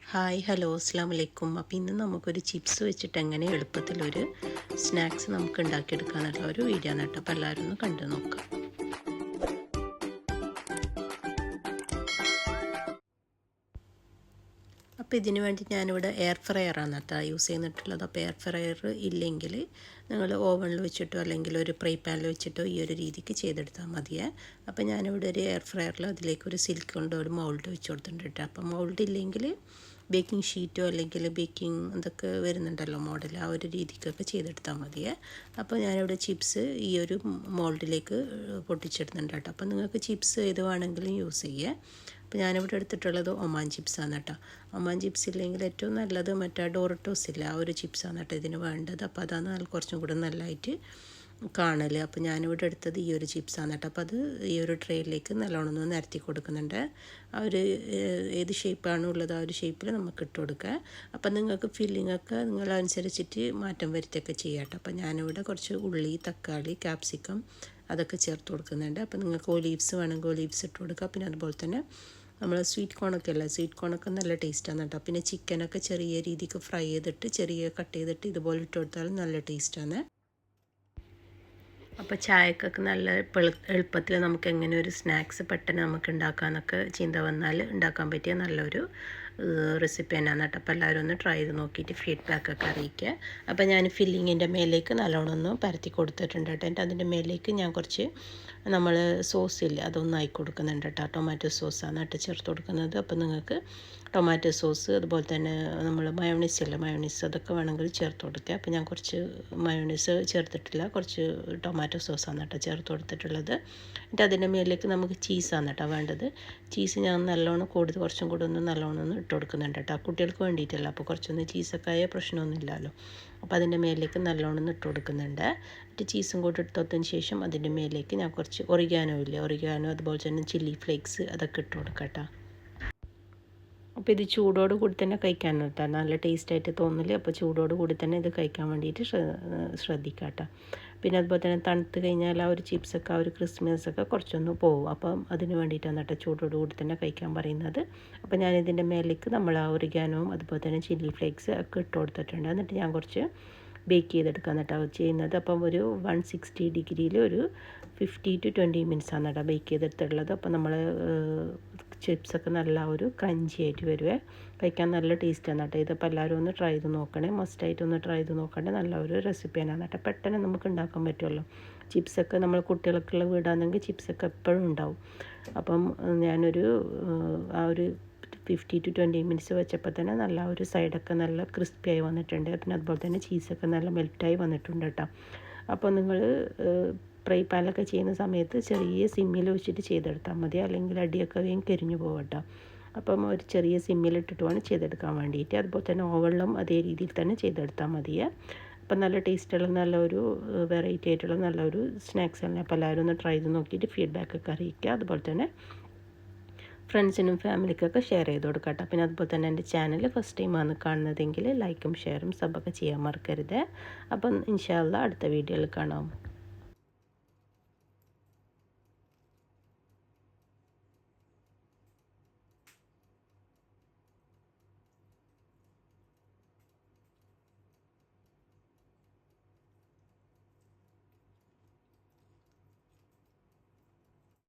Hi hello അസ്സാം വലൈക്കും. അപ്പോൾ ഇന്ന് നമുക്കൊരു ചിപ്സ് വെച്ചിട്ട് എങ്ങനെ എളുപ്പത്തിലൊരു സ്നാക്സ് നമുക്ക് ഉണ്ടാക്കിയെടുക്കാന്നുള്ള ഒരു വീഡിയോ ആണ് കേട്ടോ. അപ്പോൾ എല്ലാവരും ഒന്ന് കണ്ടു നോക്കാം. അപ്പോൾ ഇതിന് വേണ്ടി ഞാനിവിടെ എയർ ഫ്രയറാണ് കേട്ടോ യൂസ് ചെയ്യുന്നിട്ടുള്ളത്. അപ്പോൾ എയർ ഫ്രയർ ഇല്ലെങ്കിൽ നിങ്ങൾ ഓവനിൽ വെച്ചിട്ടോ അല്ലെങ്കിൽ ഒരു ഫ്രൈ പാനിൽ വെച്ചിട്ടോ ഈ ഒരു രീതിക്ക് ചെയ്തെടുത്താൽ മതിയേ. അപ്പോൾ ഞാനിവിടെ ഒരു എയർ ഫ്രയറിൽ അതിലേക്ക് ഒരു സിൽക്ക് കൊണ്ട് ഒരു മൗൾഡ് വെച്ച് കൊടുത്തിട്ടുണ്ട് കേട്ടോ. അപ്പോൾ മൗൾഡ് ഇല്ലെങ്കിൽ ബേക്കിംഗ് ഷീറ്റോ അല്ലെങ്കിൽ ബേക്കിംഗ് എന്തൊക്കെ വരുന്നുണ്ടല്ലോ മോഡൽ, ആ ഒരു രീതിക്കൊക്കെ ചെയ്തെടുത്താൽ മതിയേ. അപ്പോൾ ഞാനിവിടെ ചിപ്സ് ഈ ഒരു മോൾഡിലേക്ക് പൊട്ടിച്ചെടുക്കുന്നുണ്ട് കേട്ടോ. അപ്പോൾ നിങ്ങൾക്ക് ചിപ്സ് ഏത് വേണമെങ്കിലും യൂസ് ചെയ്യേ. അപ്പോൾ ഞാനിവിടെ എടുത്തിട്ടുള്ളത് ഒമാൻ ചിപ്സാണ് കേട്ടോ. ഒമാൻ ചിപ്സ് ഇല്ലെങ്കിൽ ഏറ്റവും നല്ലത് മറ്റേ ഡോറട്ടോസ് ഇല്ല, ആ ഒരു ചിപ്സാണ് കേട്ടോ ഇതിന് വേണ്ടത്. അപ്പോൾ അതാണ് കുറച്ചും കൂടെ നല്ലതായിട്ട് കാണൽ. അപ്പോൾ ഞാനിവിടെ എടുത്തത് ഈ ഒരു ചിപ്സാണ് കേട്ടോ. അപ്പോൾ അത് ഈ ഒരു ട്രേയിലേക്ക് നല്ലോണം ഒന്ന് നിരത്തി കൊടുക്കുന്നുണ്ട്. ആ ഒരു ഏത് ഷേപ്പാണ് ഉള്ളത് ആ ഒരു ഷേപ്പിൽ നമുക്ക് ഇട്ട് കൊടുക്കുക. അപ്പം നിങ്ങൾക്ക് ഫില്ലിങ്ങൊക്കെ നിങ്ങളനുസരിച്ചിട്ട് മാറ്റം വരുത്തൊക്കെ ചെയ്യാം കേട്ടോ. അപ്പോൾ ഞാനിവിടെ കുറച്ച് ഉള്ളി, തക്കാളി, ക്യാപ്സിക്കം അതൊക്കെ ചേർത്ത് കൊടുക്കുന്നുണ്ട്. അപ്പോൾ നിങ്ങൾക്ക് ഒലീവ്സ് വേണമെങ്കിൽ ഒലീവ്സ് ഇട്ട് കൊടുക്കുക. പിന്നെ അതുപോലെ തന്നെ നമ്മൾ സ്വീറ്റ് കോണൊക്കെ അല്ല, സ്വീറ്റ് കോണൊക്കെ നല്ല ടേസ്റ്റാണ് കേട്ടോ. പിന്നെ ചിക്കനൊക്കെ ചെറിയ രീതിക്ക് ഫ്രൈ ചെയ്തിട്ട് ചെറിയ കട്ട് ചെയ്തിട്ട് ഇതുപോലെ ഇട്ട് കൊടുത്താലും നല്ല ടേസ്റ്റാണ്. അപ്പോൾ ചായക്കൊക്കെ നല്ല എളുപ്പത്തിൽ നമുക്ക് എങ്ങനെ ഒരു സ്നാക്സ് പെട്ടെന്ന് നമുക്ക് ഉണ്ടാക്കാമെന്നൊക്കെ ചിന്ത വന്നാൽ ഉണ്ടാക്കാൻ പറ്റിയ നല്ലൊരു റെസിപ്പി തന്നെയാണ് കേട്ടോ. അപ്പോൾ എല്ലാവരും ഒന്ന് ട്രൈ ചെയ്ത് നോക്കിയിട്ട് ഫീഡ്ബാക്കൊക്കെ അറിയിക്കുക. അപ്പോൾ ഞാൻ ഫില്ലിങ്ങിൻ്റെ മേലേക്ക് നല്ലോണം ഒന്ന് പരത്തി കൊടുത്തിട്ടുണ്ട് കേട്ടോ. എന്നിട്ട് അതിൻ്റെ മേലേക്ക് ഞാൻ കുറച്ച് നമ്മൾ സോസില്ല അതൊന്നും ആയി കൊടുക്കുന്നുണ്ട് കേട്ടോ. ടൊമാറ്റോ സോസാണ് കേട്ടോ ചേർത്ത് കൊടുക്കുന്നത്. അപ്പോൾ നിങ്ങൾക്ക് ടൊമാറ്റോ സോസ് അതുപോലെ തന്നെ നമ്മൾ മയോണീസ് ഇല്ല, മയോണീസ് അതൊക്കെ വേണമെങ്കിൽ ചേർത്ത് കൊടുക്കുക. അപ്പോൾ ഞാൻ കുറച്ച് മയോണീസ് ചേർത്തിട്ടില്ല, കുറച്ച് ടൊമാറ്റോ സോസാണ് കേട്ടോ ചേർത്ത് കൊടുത്തിട്ടുള്ളത്. എന്നിട്ട് അതിൻ്റെ മേലേക്ക് നമുക്ക് ചീസാണ് കേട്ടോ വേണ്ടത്. ചീസ് ഞാൻ നല്ലോണം കുറച്ചും കൂടെ ഒന്ന് നല്ലോണം ഒന്ന് ഇട്ട് കൊടുക്കുന്നുണ്ട് കേട്ടോ. കുട്ടികൾക്ക് വേണ്ടിയിട്ടല്ല, അപ്പോൾ കുറച്ചൊന്ന് ചീസൊക്കെ ആയ പ്രശ്നമൊന്നുമില്ലല്ലോ. അപ്പോൾ അതിൻ്റെ മേലേക്ക് നല്ലോണം ഒന്ന് ഇട്ട് കൊടുക്കുന്നുണ്ട്. എന്നിട്ട് ചീസും കൂടി ഇട്ടതിന് ശേഷം അതിൻ്റെ മേലേക്ക് ഞാൻ കുറച്ച് ഒറിഗാനോ ഇല്ലേ, ഒറിഗാനോ അതുപോലെ തന്നെ ചില്ലി ഫ്ലേക്സ് അതൊക്കെ ഇട്ട് കൊടുക്കാം കേട്ടോ. അപ്പോൾ ഇത് ചൂടോട് കൂടി തന്നെ കഴിക്കാൻ കേട്ടോ നല്ല ടേസ്റ്റായിട്ട് തോന്നില്ല. അപ്പോൾ ചൂടോട് കൂടി തന്നെ ഇത് കഴിക്കാൻ വേണ്ടിയിട്ട് ശ്രദ്ധിക്കുക കേട്ടോ. പിന്നെ അതുപോലെ തന്നെ തണുത്ത് കഴിഞ്ഞാൽ ആ ഒരു ചിപ്സൊക്കെ ആ ഒരു ക്രിസ്മസൊക്കെ കുറച്ചൊന്ന് പോകും. അപ്പം അതിന് വേണ്ടിയിട്ടാണ് കേട്ടോ ചൂടോട് കൂടി തന്നെ കഴിക്കാൻ പറയുന്നത്. അപ്പോൾ ഞാനിതിൻ്റെ മേലേക്ക് നമ്മൾ ആ ഒറിഗാനോവും അതുപോലെ തന്നെ ചില്ലി ഫ്ലേക്സ് ഒക്കെ ഇട്ട് കൊടുത്തിട്ടുണ്ട്. എന്നിട്ട് ഞാൻ കുറച്ച് ബേക്ക് ചെയ്തെടുക്കാൻ കേട്ടോ ചെയ്യുന്നത്. അപ്പം ഒരു 160 ഡിഗ്രിയിൽ ഒരു 50 to 20 മിനിറ്റ്സാണ് കേട്ടോ ബേക്ക് ചെയ്തെടുത്തിട്ടുള്ളത്. അപ്പോൾ നമ്മൾ ചിപ്സൊക്കെ നല്ല ഒരു ക്രഞ്ചി ആയിട്ട് വരുവേ, കഴിക്കാൻ നല്ല ടേസ്റ്റാണ് കേട്ടോ. ഇതിപ്പോൾ എല്ലാവരും ഒന്ന് ട്രൈ ചെയ്ത് നോക്കണേ, മസ്റ്റായിട്ട് ഒന്ന് ട്രൈ ചെയ്ത് നോക്കണേ. നല്ല ഒരു റെസിപ്പിയാണ് കേട്ടോ. പെട്ടെന്ന് നമുക്ക് ഉണ്ടാക്കാൻ പറ്റുമല്ലോ. ചിപ്സൊക്കെ നമ്മൾ കുട്ടികൾക്കുള്ള വീടാണെങ്കിൽ ചിപ്സൊക്കെ എപ്പോഴും ഉണ്ടാവും. അപ്പം ഞാനൊരു ആ ഒരു 50 to 20 മിനിറ്റ്സ് വെച്ചപ്പോൾ തന്നെ നല്ല ഒരു സൈഡൊക്കെ നല്ല ക്രിസ്പിയായി വന്നിട്ടുണ്ട്. പിന്നെ അതുപോലെ തന്നെ ചീസൊക്കെ നല്ല മെൽറ്റായി വന്നിട്ടുണ്ട് കേട്ടോ. അപ്പോൾ നിങ്ങൾ ഫ്രൈ പാനിലൊക്കെ ചെയ്യുന്ന സമയത്ത് ചെറിയ സിമ്മിൽ വെച്ചിട്ട് ചെയ്തെടുത്താൽ മതി, അല്ലെങ്കിൽ അടിയൊക്കെ വേഗം കരിഞ്ഞു പോകും കേട്ടോ. അപ്പം ഒരു ചെറിയ സിമ്മിലിട്ടിട്ട് വേണം ചെയ്തെടുക്കാൻ വേണ്ടിയിട്ട്. അതുപോലെ തന്നെ ഓവനിലും അതേ രീതിയിൽ തന്നെ ചെയ്തെടുത്താൽ മതിയേ. അപ്പം നല്ല ടേസ്റ്റുള്ള നല്ലൊരു വെറൈറ്റി ആയിട്ടുള്ള നല്ലൊരു സ്നാക്സ് ആണ്. അപ്പോൾ എല്ലാവരും ഒന്ന് ട്രൈ ചെയ്ത് നോക്കിയിട്ട് ഫീഡ്ബാക്കൊക്കെ അറിയിക്കുക. അതുപോലെ തന്നെ ഫ്രണ്ട്സിനും ഫാമിലിക്കൊക്കെ ഷെയർ ചെയ്ത് കൊടുക്കാം കേട്ടോ. പിന്നെ അതുപോലെ തന്നെ എൻ്റെ ചാനൽ ഫസ്റ്റ് ടൈമാണ് കാണുന്നതെങ്കിൽ ലൈക്കും ഷെയറും സബൊക്കെ ചെയ്യാൻ മറക്കരുത്. അപ്പം ഇൻഷാ അല്ലാഹ് അടുത്ത വീഡിയോയിൽ കാണാം.